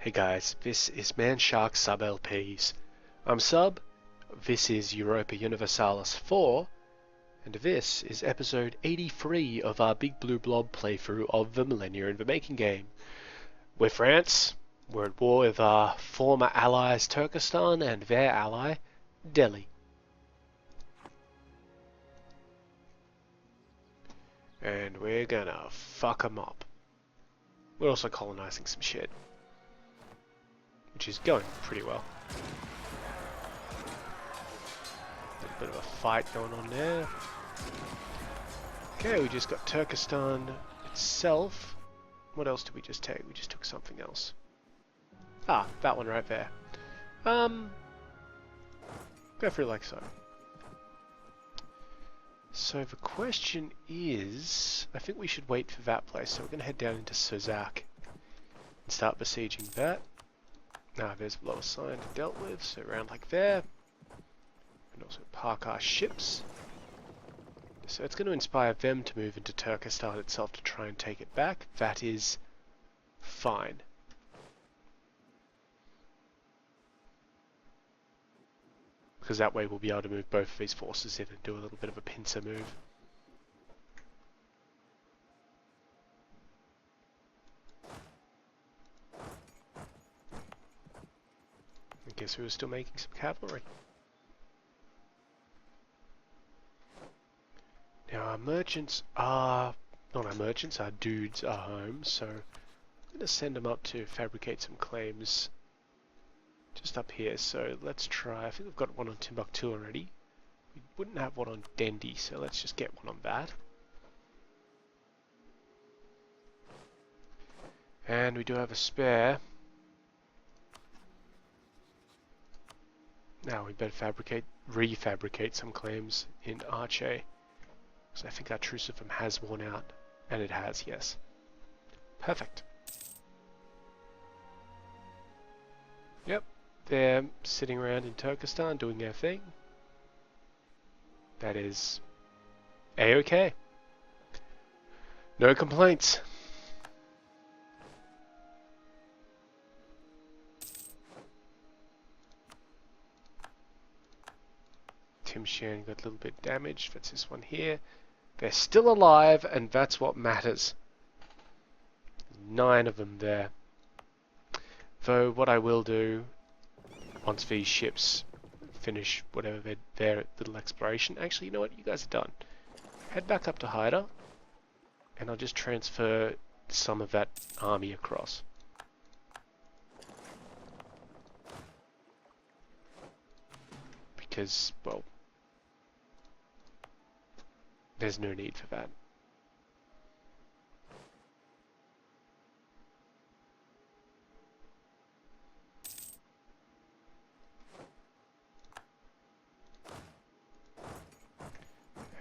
Hey guys, this is Man Shark Sub LPs. I'm Sub, this is Europa Universalis IV, and this is episode 83 of our Big Blue Blob playthrough of the Millennia in the Making game. We're France, we're at war with our former allies Turkestan and their ally, Delhi. And we're gonna fuck 'em up. We're also colonizing some shit, which is going pretty well. A little bit of a fight going on there. Okay, we just got Turkestan itself. What else did we just take? We just took something else. Ah, that one right there. Go through like so. So the question is, I think we should wait for that place. So we're going to head down into Sozak and start besieging that. Now there's the lower sign dealt with, so around like there. And also park our ships. So it's going to inspire them to move into Turkestan itself to try and take it back. That is fine. Because that way we'll be able to move both of these forces in and do a little bit of a pincer move. I guess we were still making some cavalry. Now our merchants are, not our merchants, our dudes are home, so I'm going to send them up to fabricate some claims just up here. So let's try, I think we've got one on Timbuktu already. We wouldn't have one on Dendi, so let's just get one on that. And we do have a spare. Now we better refabricate some claims in Arche. So I think our truce with them has worn out. And it has, yes. Perfect. Yep, they're sitting around in Turkestan doing their thing. That is A-okay. No complaints. Tim Shan got a little bit damaged. That's this one here. They're still alive, and that's what matters. 9 of them there. Though what I will do, once these ships finish whatever their little exploration, actually, you know what? You guys are done. Head back up to Haida, and I'll just transfer some of that army across. Because, well, there's no need for that.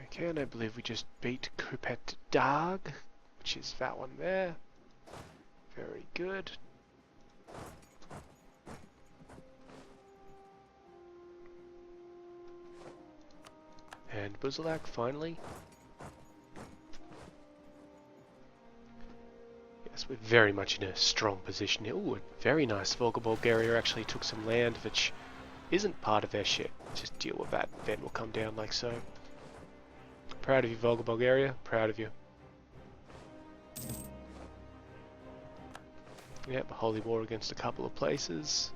Okay, and I believe we just beat Kupet Dag, which is that one there. Very good. And Buzalak finally. Yes, we're very much in a strong position here. Ooh, very nice. Volga Bulgaria actually took some land which isn't part of their shit. Just deal with that, then we'll come down like so. Proud of you, Volga Bulgaria. Proud of you. Yep, a holy war against a couple of places.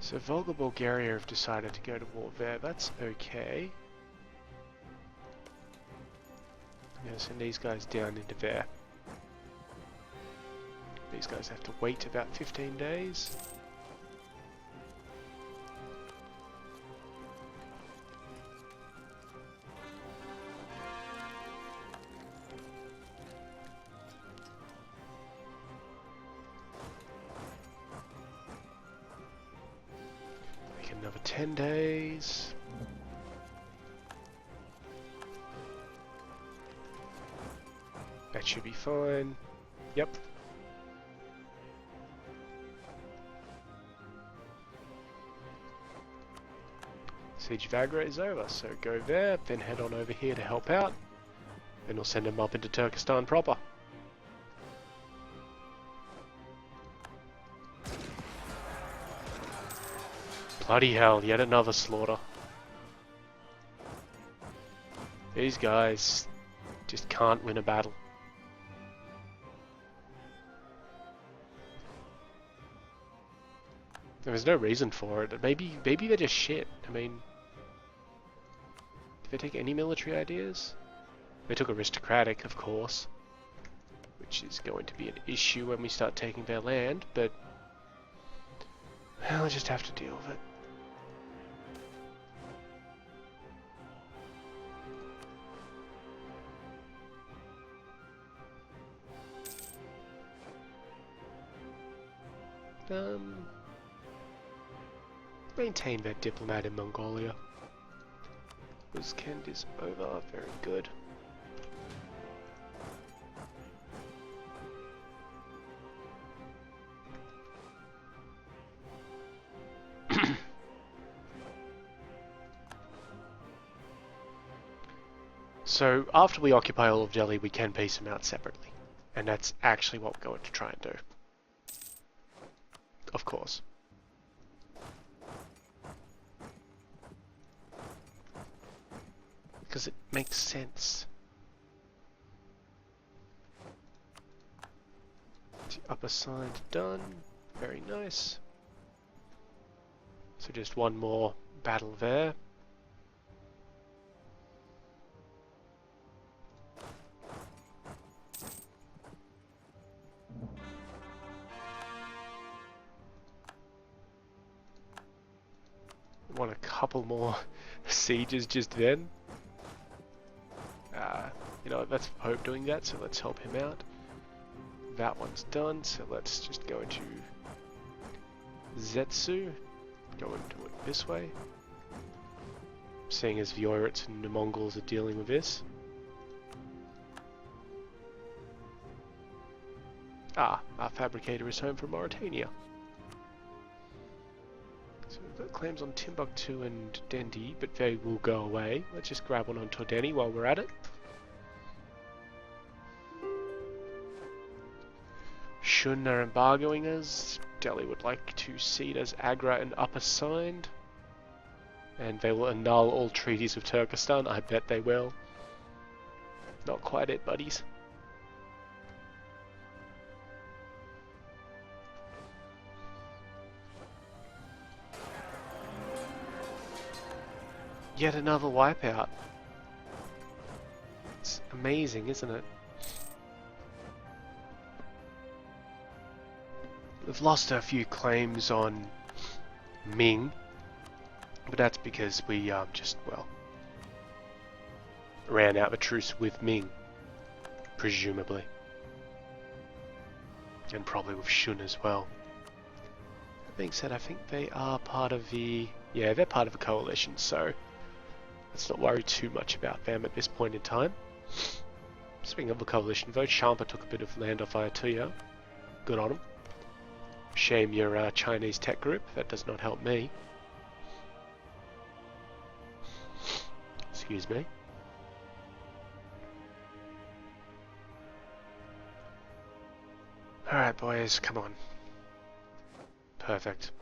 So Volga Bulgaria have decided to go to war there. That's okay. I'm going to send these guys down into there. These guys have to wait about 15 days. Another 10 days. That should be fine. Yep. Siege of Agra is over, so go there, then head on over here to help out. Then we'll send them up into Turkestan proper. Bloody hell, yet another slaughter. These guys just can't win a battle. There's no reason for it. Maybe they're just shit. I mean, did they take any military ideas? They took aristocratic, of course, which is going to be an issue when we start taking their land, but we'll just have to deal with it. Maintain their diplomat in Mongolia. Uzkend is over, very good. So after we occupy all of Delhi, we can piece them out separately. And that's actually what we're going to try and do. Of course. Because it makes sense. The upper side done. Very nice. So just one more battle there. Want a couple more sieges just then. You know, that's Pope doing that, so let's help him out. That one's done, so let's just go into Zetsu. Go into it this way. Seeing as the Oirats and the Mongols are dealing with this. Ah, our fabricator is home from Mauritania. So we've got claims on Timbuktu and Dendi, but they will go away. Let's just grab one on Tordeni while we're at it. Shun are embargoing us. Delhi would like to cede us Agra and Upper Sindh. And they will annul all treaties with Turkestan. I bet they will. Not quite it, buddies. Yet another wipeout. It's amazing, isn't it? We've lost a few claims on Ming, but that's because we just, well, ran out of truce with Ming, presumably. And probably with Shun as well. That being said, I think they are part of the... yeah, they're part of a coalition, so let's not worry too much about them at this point in time. Speaking of the coalition vote, Shampa took a bit of land off Ayutthaya. Good on him. Shame you're a Chinese tech group, that does not help me. Excuse me. Alright boys, come on. Perfect.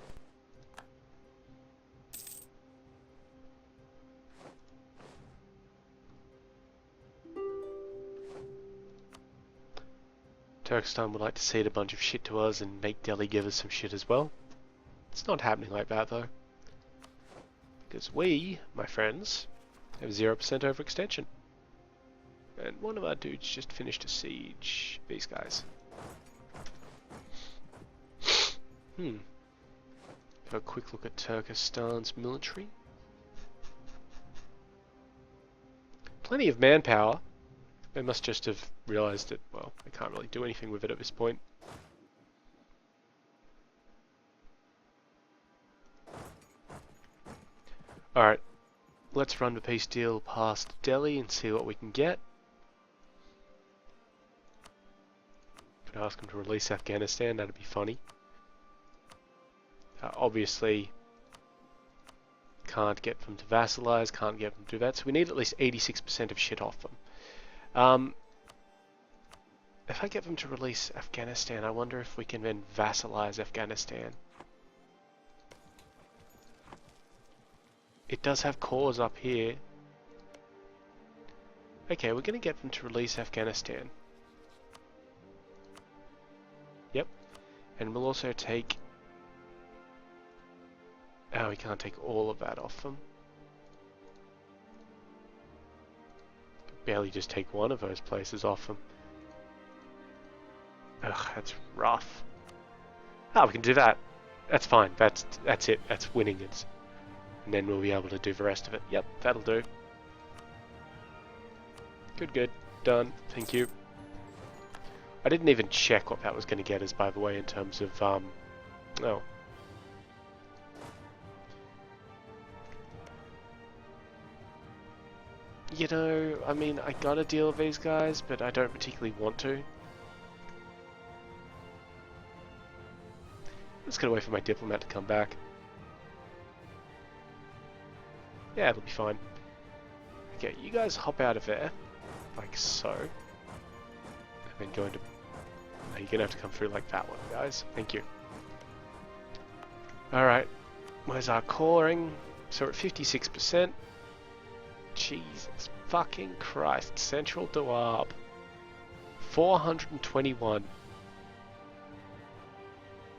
Turkestan would like to cede a bunch of shit to us and make Delhi give us some shit as well. It's not happening like that though. Because we, my friends, have 0% overextension. And one of our dudes just finished a siege. These guys. Have a quick look at Turkestan's military. Plenty of manpower. They must just have realised that, well, they can't really do anything with it at this point. Alright, let's run the peace deal past Delhi and see what we can get. Could ask them to release Afghanistan, that'd be funny. Obviously, can't get them to vassalize, can't get them to do that, so we need at least 86% of shit off them. If I get them to release Afghanistan, I wonder if we can then vassalize Afghanistan. It does have cores up here. Okay, we're going to get them to release Afghanistan. Yep. And we'll also take... Oh, we can't take all of that off them. Barely just take one of those places off them. Ugh, that's rough. Ah, we can do that. That's fine. That's it. That's winning it. And then we'll be able to do the rest of it. Yep, that'll do. Good. Done. Thank you. I didn't even check what that was going to get us, by the way, in terms of, oh. You know, I mean, I gotta deal with these guys, but I don't particularly want to. I'm just gonna wait for my diplomat to come back. Yeah, it'll be fine. Okay, you guys hop out of there, like so. And then go into... No, you're gonna have to come through like that one, guys. Thank you. Alright, where's our coring? So we're at 56%. Jesus fucking Christ. Central Doab. 421.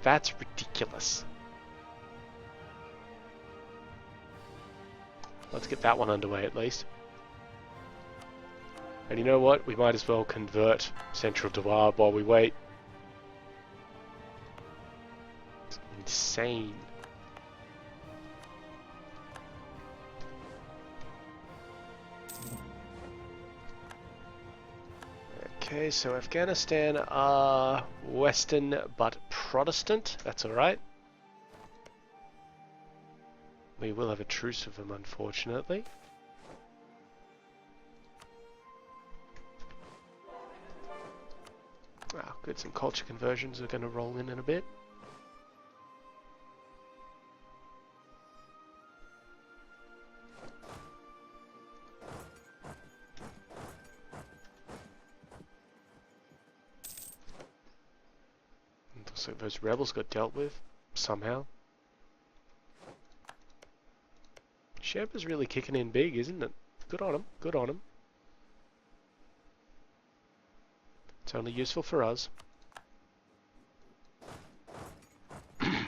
That's ridiculous. Let's get that one underway at least. And you know what? We might as well convert Central Doab while we wait. It's insane. Okay, so Afghanistan are Western but Protestant. That's alright. We will have a truce with them, unfortunately. Ah, good. Some culture conversions are going to roll in a bit. So those rebels got dealt with, somehow. Sherpa's really kicking in big, isn't it? Good on him, good on him. It's only useful for us. And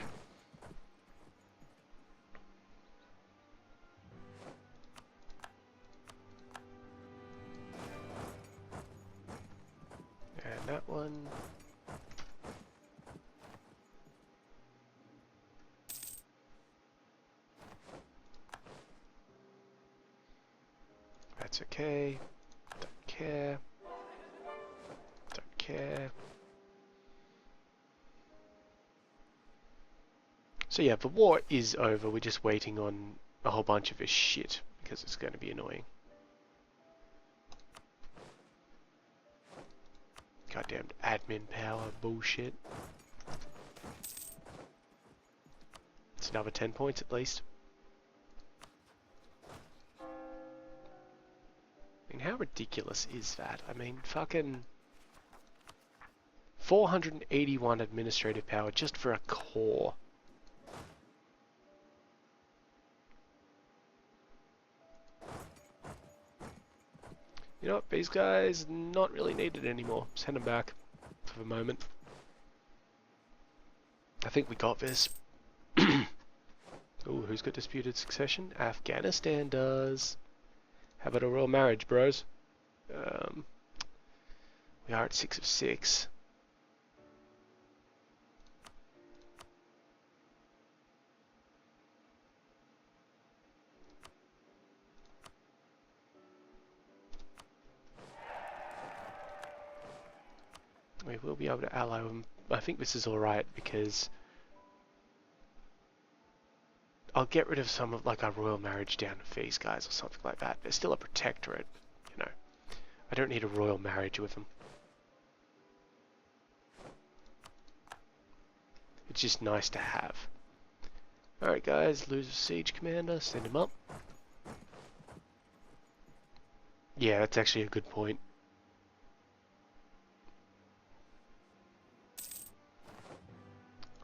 that one... That's okay. Don't care. Don't care. So yeah, the war is over. We're just waiting on a whole bunch of this shit because it's going to be annoying. Goddamn admin power bullshit. It's another 10 points at least. I mean, how ridiculous is that? I mean, fucking 481 administrative power just for a core. You know what? These guys not really needed anymore. Send them back for the moment. I think we got this. Ooh, who's got disputed succession? Afghanistan does. How about a royal marriage, bros? We are at 6 of 6. We will be able to ally them. I think this is alright because I'll get rid of some of like our royal marriage down with these guys or something like that. They're still a protectorate, you know. I don't need a royal marriage with them. it's just nice to have. Alright guys, lose a siege commander, send him up. Yeah, that's actually a good point.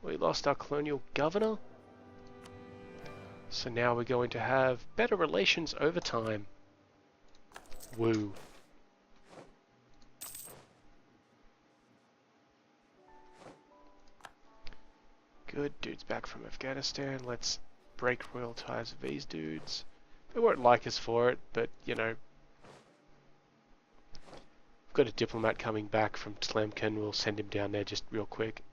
We lost our colonial governor. So now we're going to have better relations over time. Woo. Good, dude's back from Afghanistan. Let's break royal ties with these dudes. They won't like us for it, but, you know. We've got a diplomat coming back from Tlemcen. We'll send him down there just real quick.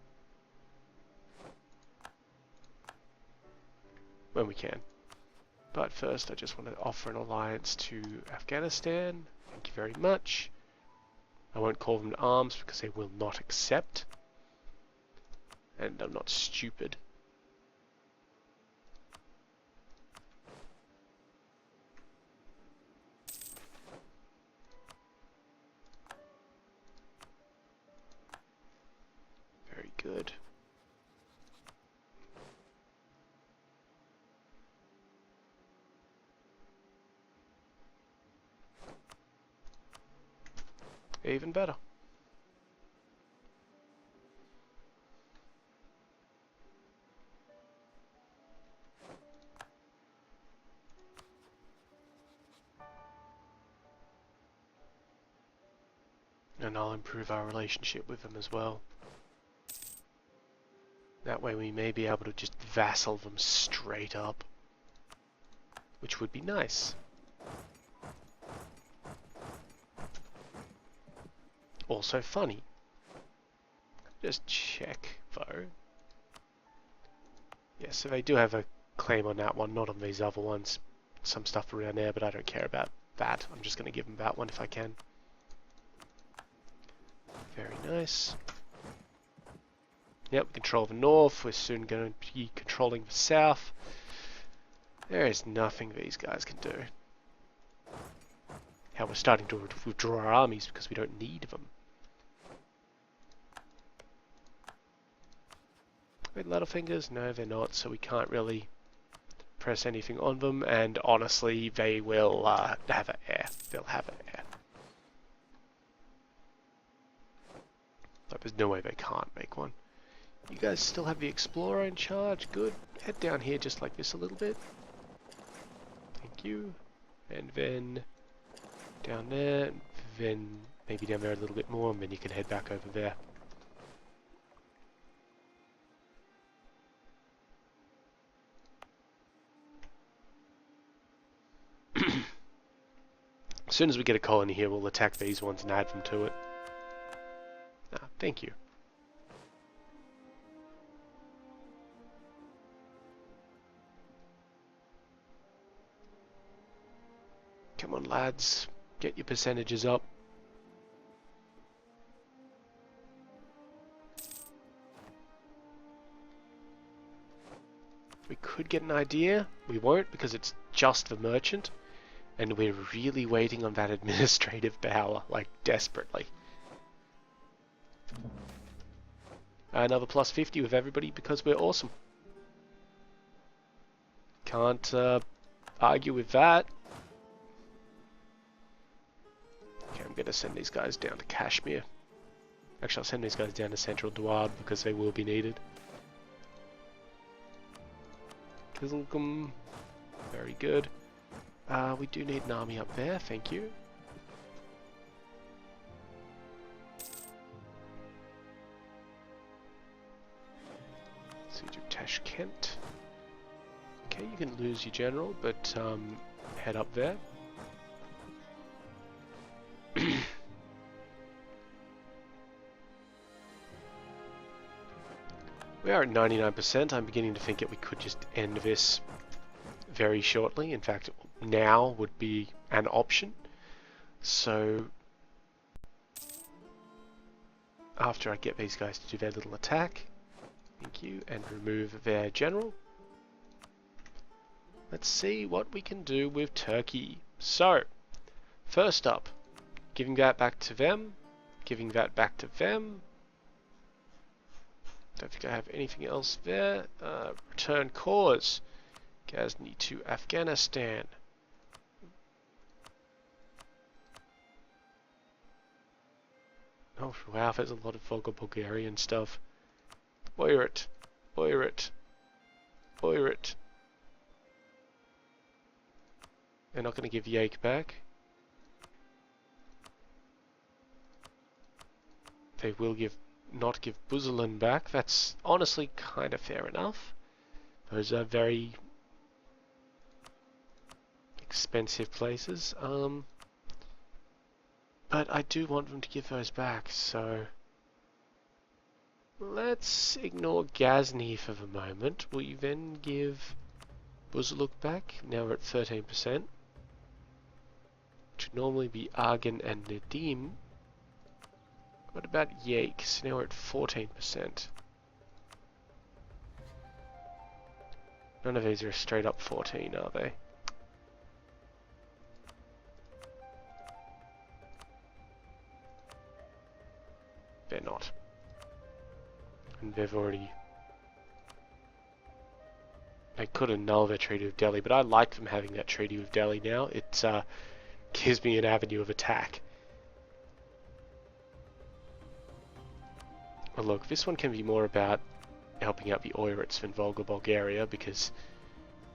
When we can. But first, I just want to offer an alliance to Afghanistan. Thank you very much. I won't call them to arms because they will not accept. And I'm not stupid. Very good. Even better. And I'll improve our relationship with them as well. That way we may be able to just vassal them straight up. Which would be nice. Also funny. Just check though. Yeah, so they do have a claim on that one, not on these other ones. Some stuff around there, but I don't care about that. I'm just going to give them that one if I can. Very nice. Yep, we control the north. We're soon going to be controlling the south. There is nothing these guys can do. Hell, we're starting to withdraw our armies because we don't need them. Wait, Littlepingers? No, they're not, so we can't really press anything on them, and honestly, they will have an heir. They'll have an heir. Like, there's no way they can't make one. You guys still have the Explorer in charge? Good. Head down here just like this a little bit. Thank you. And then down there, and then maybe down there a little bit more, and then you can head back over there. As soon as we get a colony here, we'll attack these ones and add them to it. Ah, thank you. Come on, lads. Get your percentages up. We could get an idea. We won't because it's just the merchant. And we're really waiting on that administrative power, like, desperately. Another plus 50 with everybody because we're awesome. Can't argue with that. Okay, I'm going to send these guys down to Kashmir. Actually, I'll send these guys down to Central Duard because they will be needed. Kizilgum. Very good. We do need an army up there, thank you. Siege of Tashkent. Okay, you can lose your general, but head up there. We are at 99%. I'm beginning to think that we could just end this very shortly. In fact, now would be an option. So after I get these guys to do their little attack, thank you, and remove their general, let's see what we can do with Turkey. So first up, giving that back to them, giving that back to them, Don't think I have anything else there. Return cause. Ghazni to Afghanistan. Oh wow, there's a lot of Volga Bulgarian stuff. Oirat. Oirat. Oirat. They're not going to give Yake back. They will not give Buzalin back. That's honestly kind of fair enough. Those are very expensive places. But I do want them to give those back, so let's ignore Ghazni for the moment. Will you then give Buzaluk back? Now we're at 13%. Should normally be Argan and Nadim. What about Yake? So now we're at 14%. None of these are straight up 14, are they? They're not. And they've already... They could annul their treaty with Delhi, but I like them having that treaty with Delhi now. It gives me an avenue of attack. Well, look, this one can be more about helping out the Oirats than Volga Bulgaria, because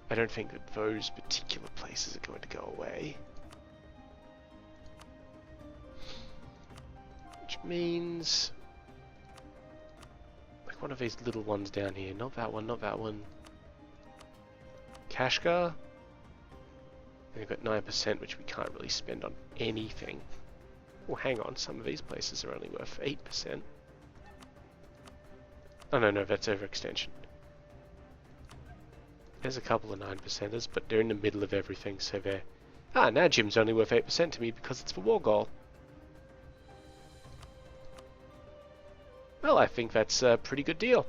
I don't think that those particular places are going to go away. Which means... like one of these little ones down here. Not that one, not that one. Kashgar. They've got 9%, which we can't really spend on anything. Well, hang on, some of these places are only worth 8%. Oh no, that's overextension. There's a couple of 9%ers, but they're in the middle of everything, so they're... Ah, now Jim's only worth 8% to me because it's the war goal. Well, I think that's a pretty good deal.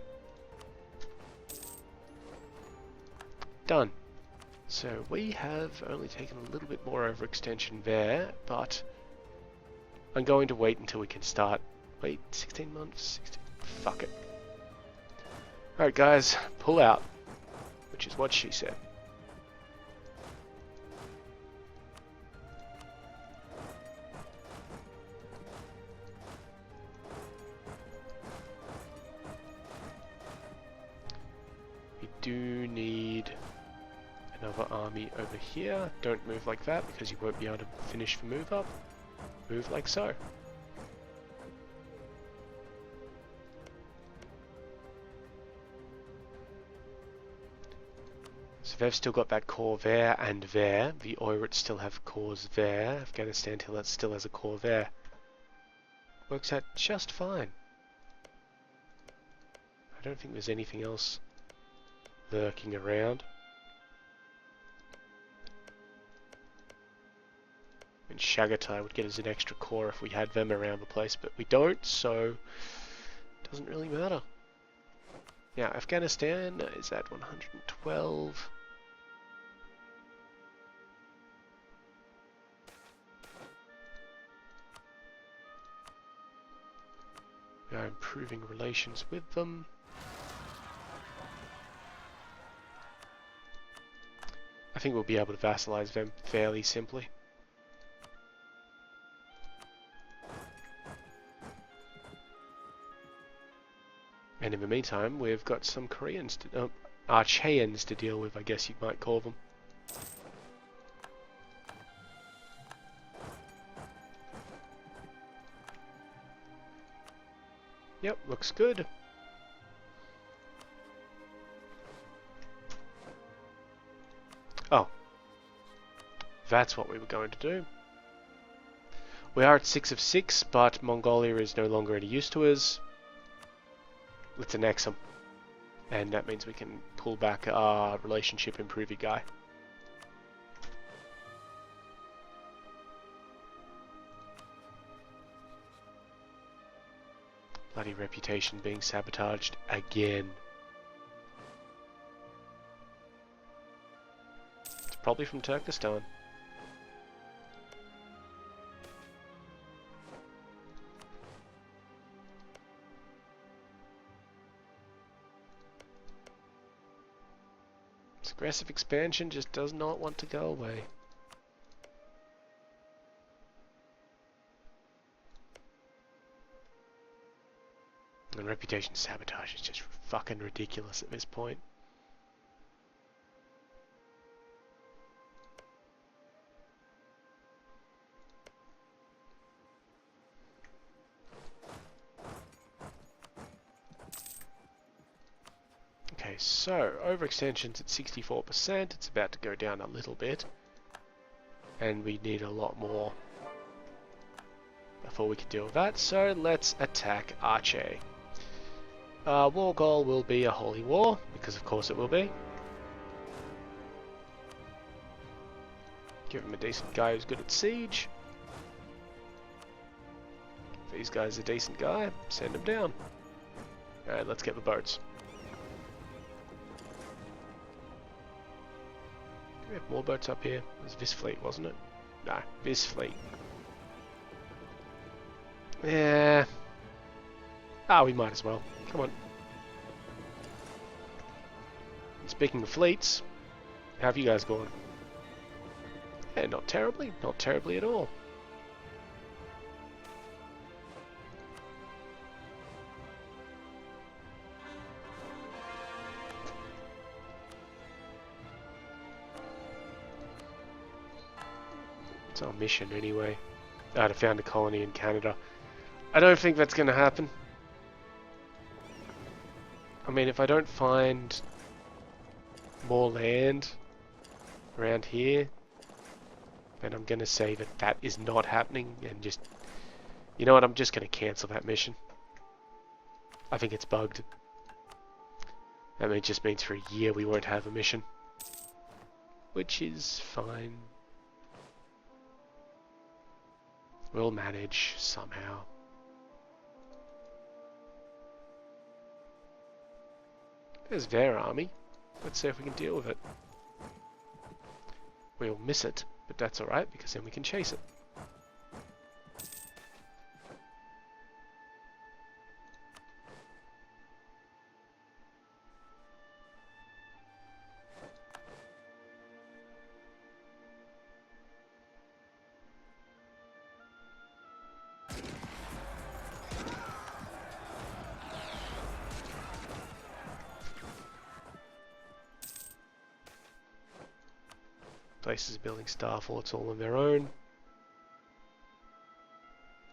Done. So we have only taken a little bit more overextension there, but I'm going to wait until we can start. Wait, 16 months? 16... Fuck it. Alright guys, pull out. Which is what she said. We do need another army over here. Don't move like that because you won't be able to finish the move up. Move like so. So they've still got that core there and there. The Oirats still have cores there. Afghanistan still has a core there. Works out just fine. I don't think there's anything else lurking around. And Shagatai would get us an extra core if we had them around the place, but we don't, so it doesn't really matter. Now, Afghanistan is at 112. We are improving relations with them. I think we'll be able to vassalize them fairly simply. And in the meantime, we've got some Koreans to, Archaeans to deal with, I guess you might call them. Yep, looks good. Oh. That's what we were going to do. We are at 6 of 6, but Mongolia is no longer any use to us. Let's annex them. And that means we can pull back our relationship improver guy. Bloody reputation being sabotaged again. It's probably from Turkestan. Aggressive expansion just does not want to go away. And reputation sabotage is just fucking ridiculous at this point. Okay, so overextension's at 64%. It's about to go down a little bit. And we need a lot more before we can deal with that. So let's attack Arche. War goal will be a holy war, because of course it will be. Give him a decent guy who's good at siege. If these guys are a decent guy, send him down. Alright, let's get the boats. Do we have more boats up here? It was this fleet, wasn't it? No, this fleet. Yeah. Ah, we might as well. Come on. And speaking of fleets, how have you guys gone? Yeah, not terribly. Not terribly at all. It's our mission anyway. To found a colony in Canada. I don't think that's going to happen. I mean, if I don't find more land around here, then I'm going to say that that is not happening, and just, you know what, I'm just going to cancel that mission. I think it's bugged. I mean, it just means for a year we won't have a mission, which is fine. We'll manage somehow. There's their army. Let's see if we can deal with it. We'll miss it, but that's alright, because then we can chase it. Places building star forts all on their own.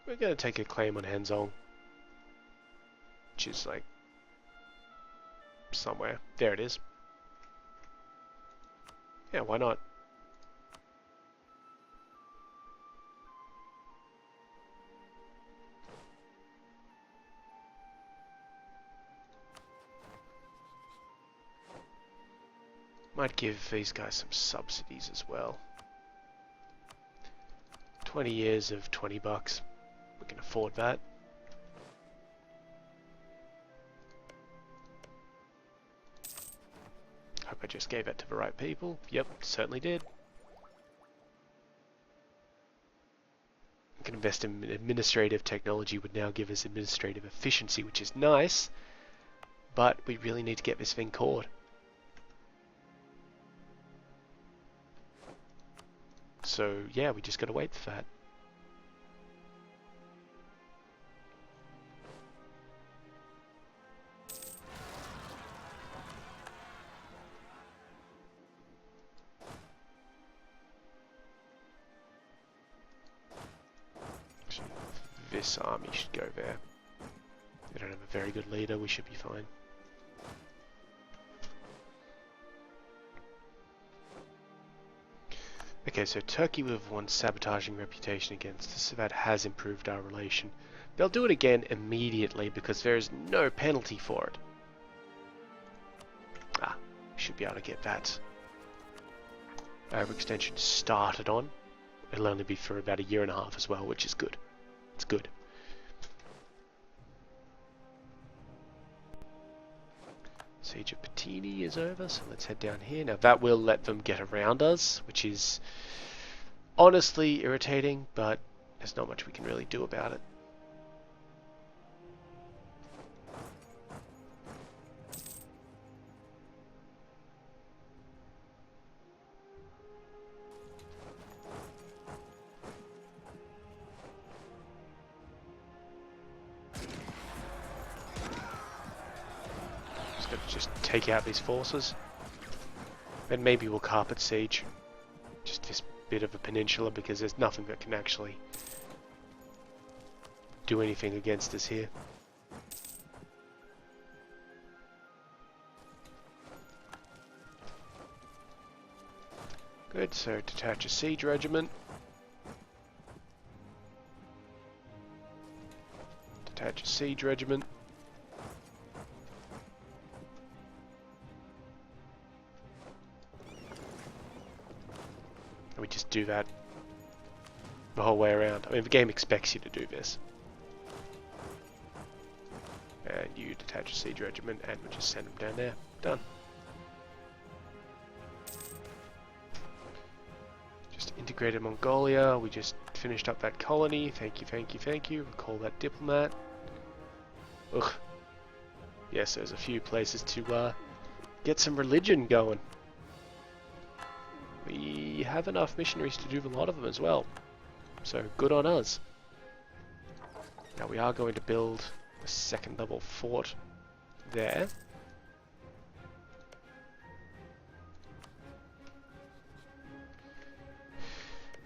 We're going to take a claim on Henzong, which is like somewhere. There it is. Yeah, why not? Might give these guys some subsidies as well. 20 years of 20 bucks. We can afford that. Hope I just gave that to the right people. Yep, certainly did. We can invest in administrative technology, would now give us administrative efficiency, which is nice. But we really need to get this thing caught. So yeah, we just gotta wait for that. Actually, this army should go there. They don't have a very good leader, we should be fine. Okay, so Turkey with one sabotaging reputation against us, so that has improved our relation. They'll do it again immediately because there is no penalty for it. Ah, we should be able to get that overextension started on. It'll only be for about a year and a half as well, which is good. It's good. Siege of Patini is over, so let's head down here. Now that will let them get around us, which is honestly irritating, but there's not much we can really do about it. Gotta just take out these forces. And maybe we'll carpet siege just this bit of a peninsula, because there's nothing that can actually do anything against us here. Good, so detach a siege regiment. Detach a siege regiment. And we just do that the whole way around. I mean, the game expects you to do this. And you detach a siege regiment, and we just send them down there. Done. Just integrated Mongolia. We just finished up that colony. Thank you, thank you, thank you. Recall that diplomat. Ugh. Yes, there's a few places to get some religion going. We have enough missionaries to do a lot of them as well. So good on us. Now we are going to build a second level fort there.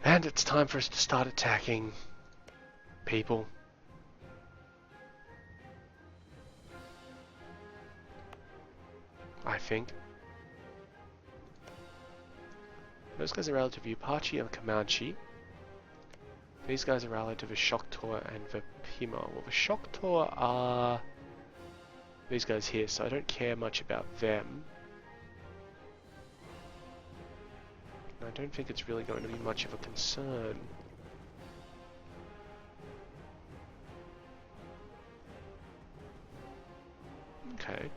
And it's time for us to start attacking people. I think. Those guys are relative to Apache and Comanche. These guys are allied to the Choctaw and the Pima. Well, the Choctaw are these guys here, so I don't care much about them. I don't think it's really going to be much of a concern. Okay.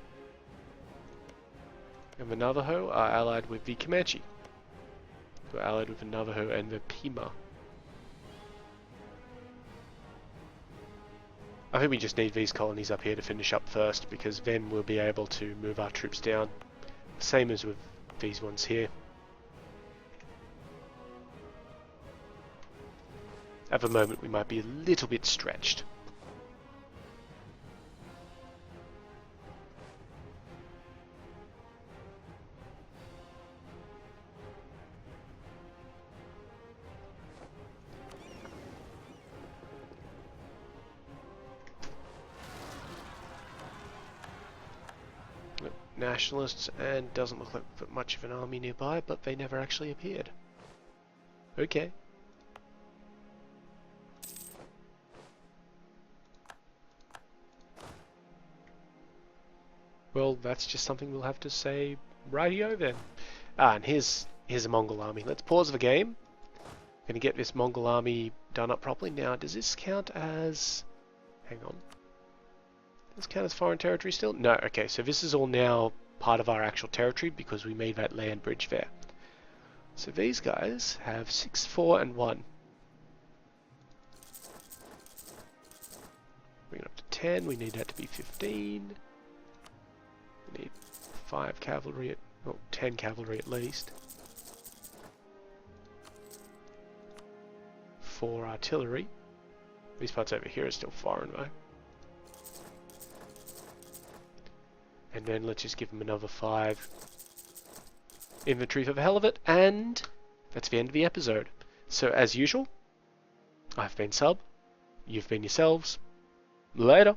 And the Navajo are allied with the Comanche, who are allied with the Navajo and the Pima. I think we just need these colonies up here to finish up first, because then we'll be able to move our troops down. Same as with these ones here. At the moment we might be a little bit stretched. Nationalists, and doesn't look like much of an army nearby, but they never actually appeared. Okay. Well, that's just something we'll have to say rightio then. Ah, and here's a Mongol army. Let's pause the game. Gonna get this Mongol army done up properly. Now, does this count as... Hang on. Does this count as foreign territory still? No, okay, so this is all now part of our actual territory because we made that land bridge there. So these guys have 6, 4, and 1. Bring it up to 10, we need that to be 15. We need 5 cavalry, well, 10 cavalry at least. 4 artillery. These parts over here are still foreign though. And then let's just give them another 5 infantry for the hell of it, and that's the end of the episode. So as usual, I've been Sub, you've been yourselves, later.